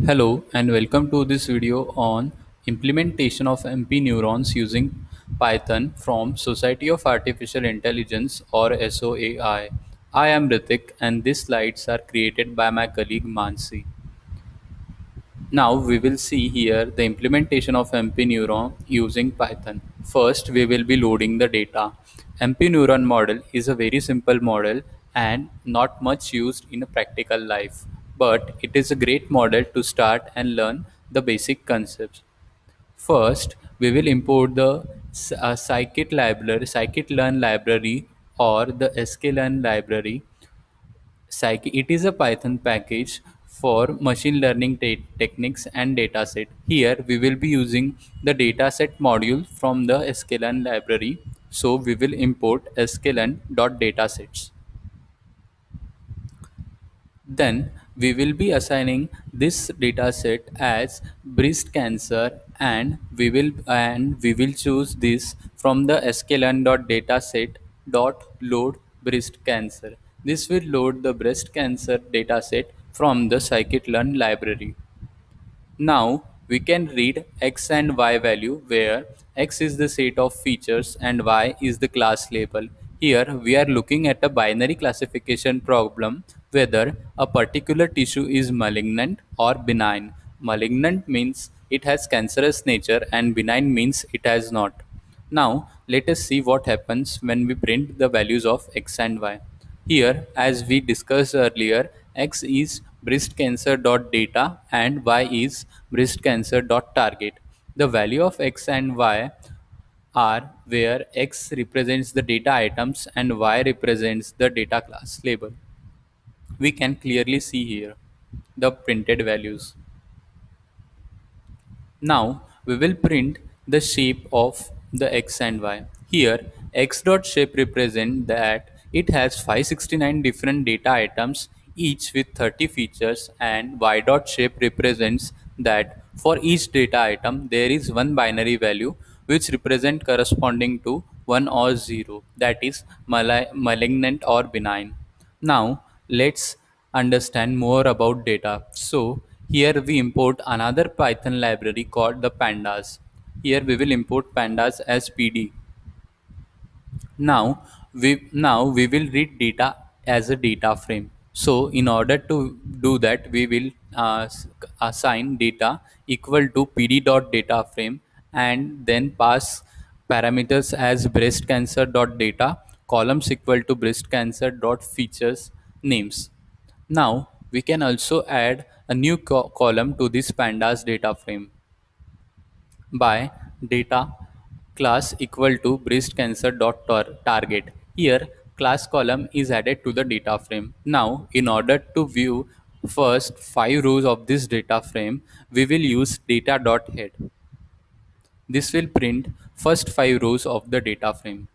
Hello and welcome to this video on implementation of MP neurons using Python from Society of Artificial Intelligence or SOAI. I am Ritik and these slides are created by my colleague Mansi. Now we will see here the implementation of MP neuron using Python. First we will be loading the data. MP neuron model is a very simple model and not much used in a practical life, but it is a great model to start and learn the basic concepts. First, we will import the scikit-learn library or the sklearn library. It is a Python package for machine learning techniques and dataset. Here we will be using the dataset module from the sklearn library. So we will import sklearn.datasets. Then we will be assigning this dataset as breast cancer and we will choose this from the sklearn.dataset.load breast cancer. This will load the breast cancer dataset from the scikit-learn library. Now we can read x and y value where x is the set of features and y is the class label. Here we are looking at a binary classification problem whether a particular tissue is malignant or benign. Malignant means it has cancerous nature and benign means it has not. Now let us see what happens when we print the values of x and y. Here, as we discussed earlier, x is breastcancer.data and y is breastcancer.target. The value of x and y are where x represents the data items and y represents the data class label. We can clearly see here the printed values. Now we will print the shape of the x and y. Here x dot shape represent that it has 569 different data items each with 30 features, and y dot shape represents that for each data item there is one binary value which represent corresponding to 1 or 0, that is malignant or benign. Now let's understand more about data. So here we import another Python library called the pandas. Here we will import pandas as PD. Now we will read data as a data frame. So in order to do that, we will assign data equal to PD dot data frame and then pass parameters as breast cancer dot data, columns equal to breast cancer dot features names. Now we can also add a new column to this pandas data frame by data class equal to breast cancer dot target. Here class column is added to the data frame. Now in order to view first 5 rows of this data frame, we will use data dot head. This will print first 5 rows of the data frame.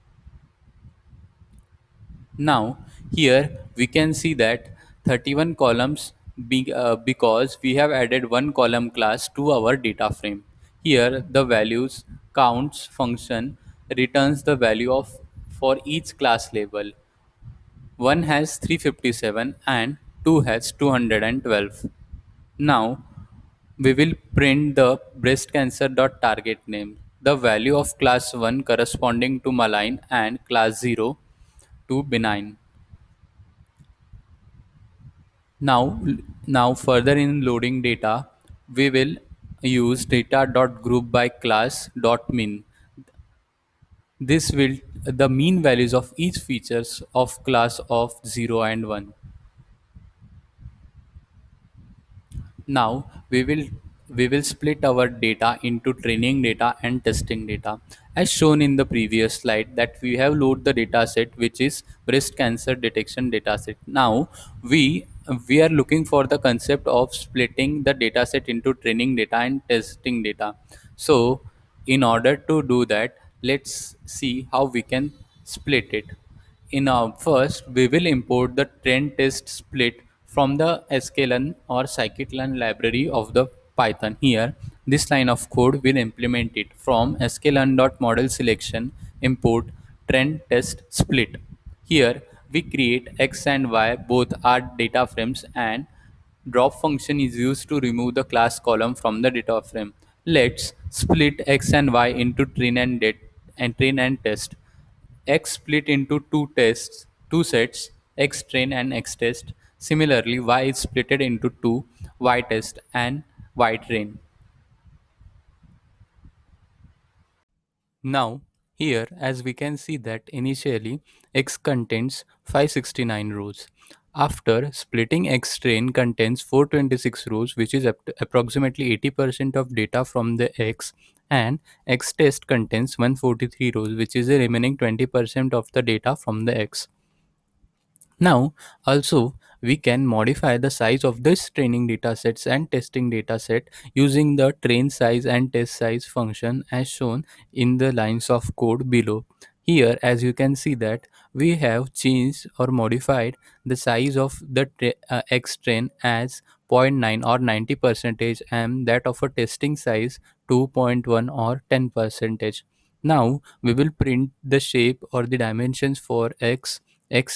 Now here we can see that 31 columns because we have added one column class to our data frame. Here the values counts function returns the value of for each class label. One has 357 and two has 212. Now we will print the breast cancer dot target name. The value of class 1 corresponding to malign and class 0 to benign. Now, now further in loading data, we will use data.group by class dot mean. This will the mean values of each features of class of 0 and 1. Now we will split our data into training data and testing data. As shown in the previous slide that we have load the data set which is breast cancer detection data set. Now we are looking for the concept of splitting the data set into training data and testing data. So in order to do that, let's see how we can split it. In our first, we will import the trend test split from the sklearn or scikit-learn library of the Python. Here, this line of code will implement it from sklearn.model selection import trend test split. Here, we create x and y both are data frames and Drop function is used to remove the class column from the data frame. Let's split x and y into train and test. X split into two sets, X train and X test. Similarly, Y is splitted into two, Y test and Y train. Now, here as we can see that initially X contains 569 rows. After splitting, X train contains 426 rows, which is approximately 80% of data from the X, and X test contains 143 rows, which is the remaining 20% of the data from the X. Now, also, we can modify the size of this training datasets and testing dataset using the train size and test size function as shown in the lines of code below. Here, as you can see that we have changed or modified the size of the X train as zero point 0.9 or 90 percentage and that of a testing size 2.1 or 10 percentage. Now, we will print the shape or the dimensions for X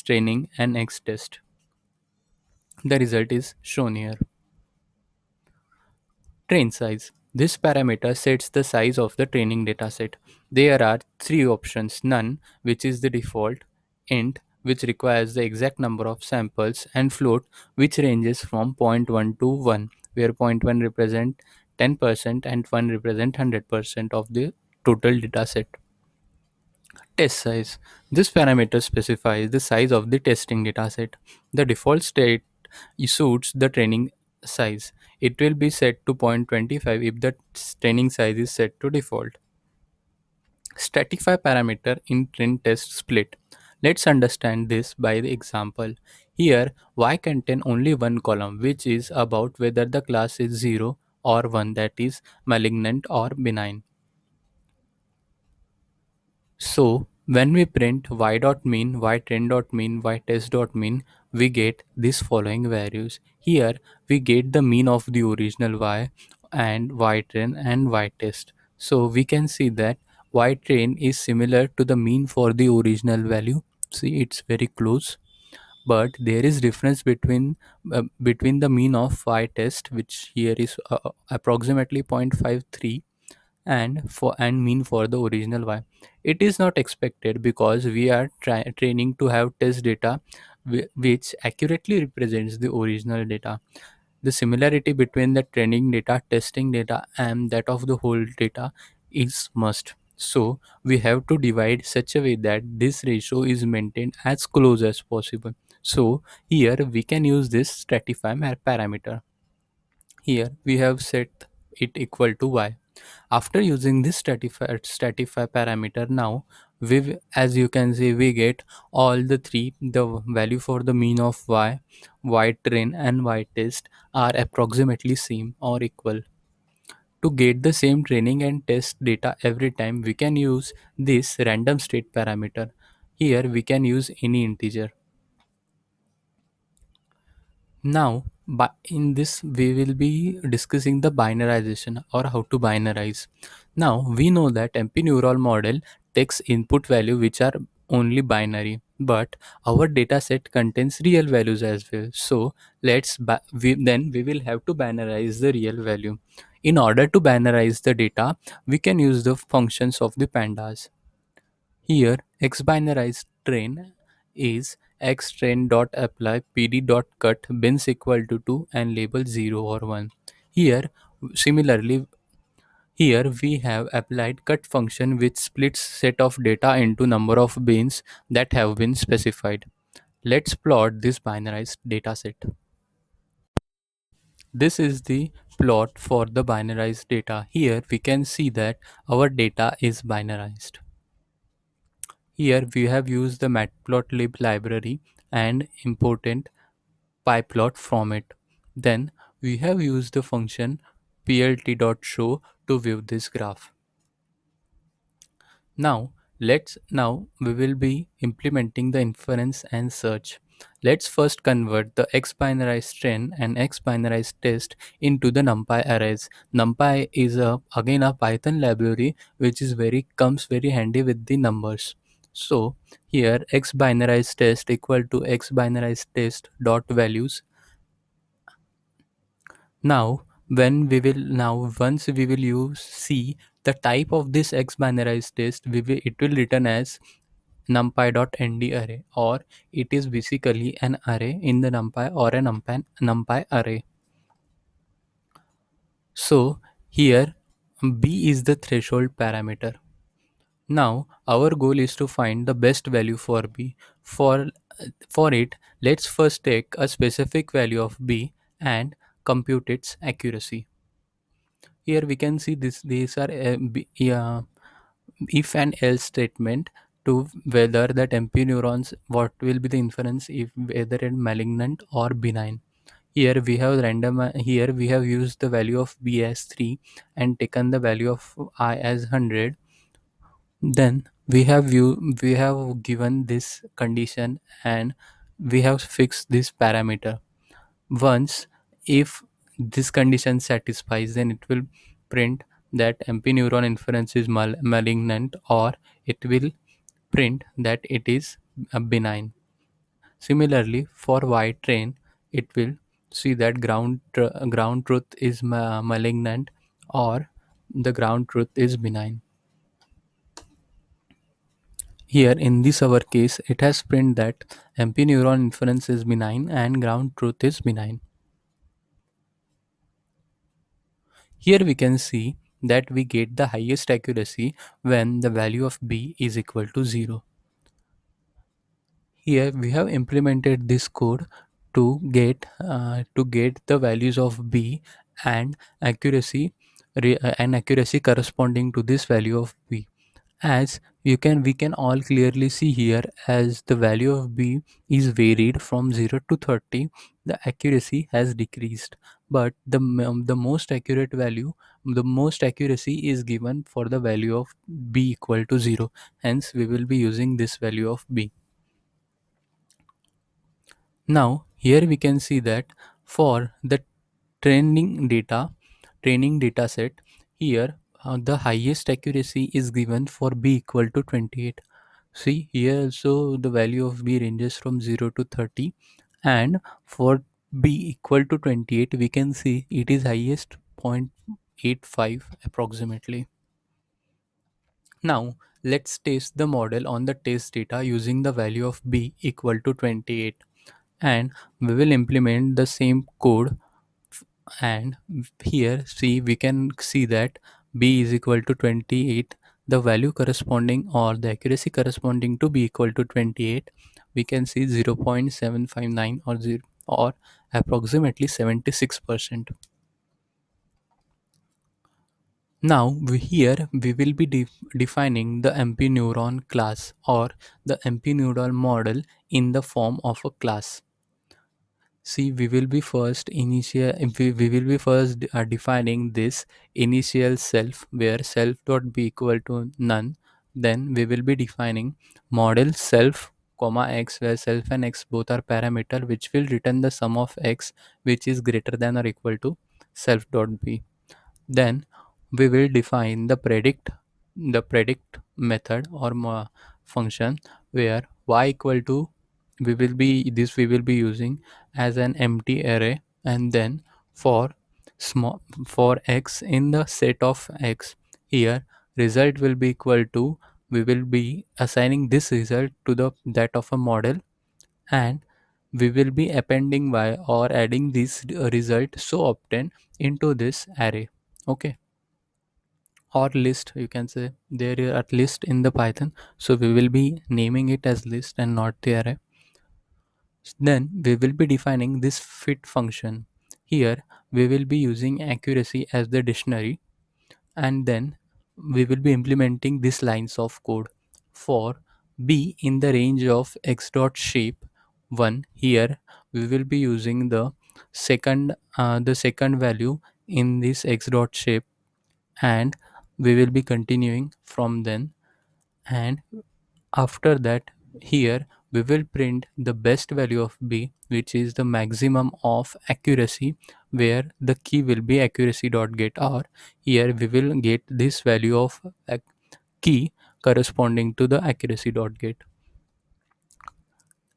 training and X test. The result is shown here. Train size. This parameter sets the size of the training dataset. There are three options: none, which is the default, int, which requires the exact number of samples, and float, which ranges from zero point 0.1 to 1, where zero point 0.1 represent 10% and 1 represent 100% of the total dataset. Test size. This parameter specifies the size of the testing dataset. The default state suits the training size. It will be set to 0.25 if the training size is set to default. Stratify parameter in train test split. Let's understand this by the example. Here, y contain only one column, which is about whether the class is 0 or 1, that is malignant or benign. So when we print y dot mean, y trend dot mean, y test dot mean, we get these following values. Here we get the mean of the original y and y trend and y test. So we can see that y train is similar to the mean for the original value. See, it's very close, but there is difference between the mean of y test, which here is approximately 0.53, and mean for the original y. It is not expected because we are training to have test data which accurately represents the original data. The similarity between the training data, testing data, and that of the whole data is must. So we have to divide such a way that this ratio is maintained as close as possible. So here we can use this parameter. Here we have set it equal to y. After using this stratify parameter, now as you can see, we get all the three. The value for the mean of y train and y test are approximately same or equal. To get the same training and test data every time, we can use this random state parameter. Here we can use any integer. Now, in this, we will be discussing the binarization or how to binarize. Now, we know that MP neural model takes input value which are only binary, but our data set contains real values as well. So, then we will have to binarize the real value. In order to binarize the data, we can use the functions of the pandas. Here, xbinarized train is xtrain.apply pd.cut bins equal to 2 and label 0 or 1. Here, similarly, here we have applied cut function which splits set of data into number of bins that have been specified. Let's plot this binarized data set. This is the plot for the binarized data. Here we can see that our data is binarized. Here we have used the matplotlib library and imported pyplot from it. Then we have used the function plt.show to view this graph. Now we will be implementing the inference and search. Let's first convert the x-binarized trend and x-binarized test into the NumPy arrays. NumPy is again a Python library which is comes very handy with the numbers. So here x-binarized test equal to x-binarized test dot values Now, when we will now once we will use see the type of this X binarized test, it will return as numpy.nd array, or it is basically an array in the numpy or a numpy array. So here b is the threshold parameter. Now our goal is to find the best value for b. For it, let's first take a specific value of b and compute its accuracy. Here we can see these are if and else statement to whether that MP neurons, what will be the inference if whether it malignant or benign. Here we have used the value of b as 3 and taken the value of I as 100. Then we have given this condition and we have fixed this parameter. Once if this condition satisfies, then it will print that MP neuron inference is malignant, or it will print that it is benign. Similarly, for Y train, it will see that ground truth is malignant, or the ground truth is benign. Here in this our case, it has print that MP neuron inference is benign and ground truth is benign. Here we can see that we get the highest accuracy when the value of b is equal to 0. Here we have implemented this code to get the values of b and accuracy corresponding to this value of b. As we can all clearly see here, as the value of b is varied from 0 to 30, the accuracy has decreased, but the most accurate value, the most accuracy is given for the value of b equal to 0. Hence we will be using this value of b. Now here we can see that for the training data training data set, here the highest accuracy is given for b equal to 28. See here also the value of b ranges from 0 to 30, and for b equal to 28 we can see it is highest 0.85 approximately. Now let's test the model on the test data using the value of b equal to 28, and we will implement the same code. And here see we can see that b is equal to 28, the value corresponding or the accuracy corresponding to b equal to 28, we can see 0.759 or 0 or approximately 76%. Now here we will be defining the MP neuron class or the MP neuron model in the form of a class. See, we will be first defining this initial self, where self dot be equal to none. Then we will be defining model self comma x, where self and x both are parameter, which will return the sum of x which is greater than or equal to self dot b. Then we will define the predict method or function, where y equal to, we will be using as an empty array, and then for small for x in the set of x, here result will be equal to, we will be assigning this result to the that of a model, and we will be appending y or adding this result so obtained into this array. Okay, or list, you can say there are at list in the Python, so we will be naming it as list and not the array. Then we will be defining this fit function. Here we will be using accuracy as the dictionary, and then we will be implementing these lines of code. For b in the range of x dot shape 1, here we will be using the second value in this x dot shape, and we will be continuing from then. And after that, here we will print the best value of b, which is the maximum of accuracy, where the key will be accuracy dot get, or here we will get this value of key corresponding to the accuracy dot get.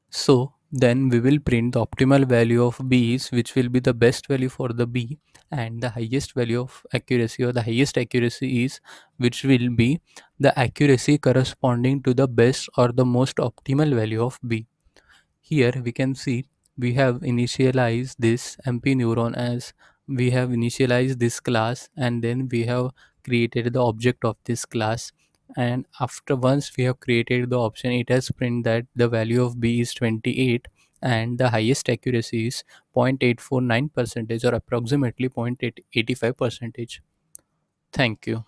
So Then we will print the optimal value of b is which will be the best value for the b, and the highest value of accuracy or the highest accuracy is which will be the accuracy corresponding to the best or the most optimal value of b. Here we can see we have initialized this MP neuron as we have initialized this class, and then we have created the object of this class. And after once we have created the option, it has print that the value of b is 28 and the highest accuracy is 0.849 percentage or approximately 0.885 percentage. Thank you.